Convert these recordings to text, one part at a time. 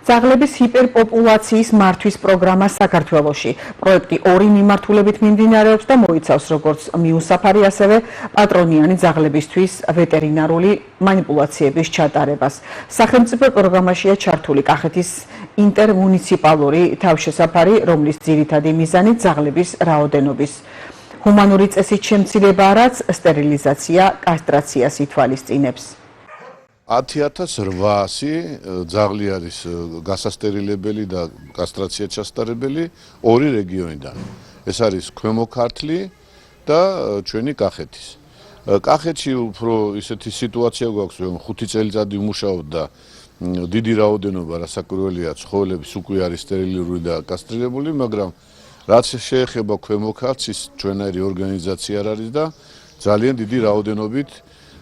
ძაღლების ჰიპერპოპულაციის მართვის პროგრამა საქართველოში. პროექტი ორი მიმართულებით მიმდინარეობს და მოიცავს როგორც მიუსაფარი, ასევე პატრონიანი ძაღლებისთვის ვეტერინარული манипуляციების ჩატარებას. სახელმწიფო პროგრამაშია ჩართული კახეთის ინტერმუნიციპალური თავშესაფარი, რომლის ძირითადი მიზანი ძაღლების რაოდენობის ჰუმანური წესით შემცირებაა, რაც სტერილიზაცია, კასტრაციას ითვალისწინებს. 10,800 ძაღლი არის გასასტერილებელი და კასტრაციას ჩასტარებელი ორი რეგიონიდან. ეს არის ქვემო ქართლი და ჩვენი კახეთის. კახეთში უფრო ისეთი სიტუაცია გვაქვს, რომ 5 წელიწადი ვმუშაობ და დიდი რაოდენობა რასაკვირველია ცხოველების უკვე არის სტერილიზებული და კასტრირებული, მაგრამ რაც შეეხება ქვემო ქართლს, ჩვენაირი ორგანიზაცია არ არის და ძალიან დიდი რაოდენობით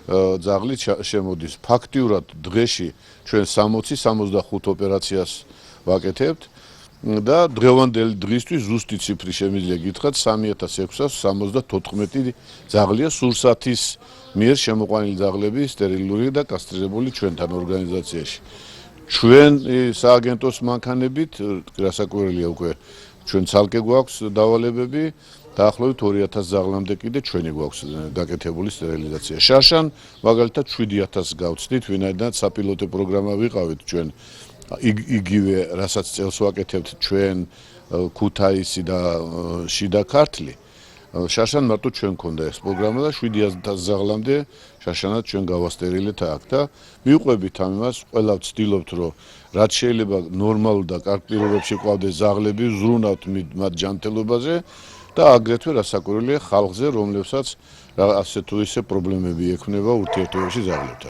ძაღლი შემოდის. ფაქტიურად დღეში ჩვენ 60-65 ოპერაციას ვაკეთებთ და დღევანდელი დღისთვის ზუსტი ციფრი შემიძლია გითხრათ 3674 ძაღლია სურსათის მიერ შემოყვანილი ძაღლები სტერილური და კასტრირებული ჩვენთან ორგანიზაციაში. ჩვენ სააგენტოს მანქანებით რასაკვირველია უკვე ჩვენ ცალკე გვაქვს დავალებები დაახლოებით 2000 ძაღლამდე კიდე ჩვენი გვაქვს გაკეთებული სტერილიზაცია. შარშან მაგალითად 7000 გავცდით, ვინაიდან საპილოტო პროგრამა ვიყავით ჩვენ იგივე რასაც წელს ვაკეთებთ ჩვენ ქუთაისი და შიდა ქართლი. შარშან მარტო ჩვენ გქონდა ეს პროგრამა და 7000 ძაღლამდე შარშანად ჩვენ გავასტერილეთ აქ და მივყვებით ამას, ყველა ვცდილობთ რომ რაც შეიძლება ნორმალურ და კარგ პირობებში ყავდეს ძაღლები, ვზრუნავთ მათ ჯანმრთელობაზე და აგრეთვე რასაკვირველია ხალხზე, რომლებსაც ასე თუ ისე პრობლემები ექნება ურთიერთობაში ძაღლებთან.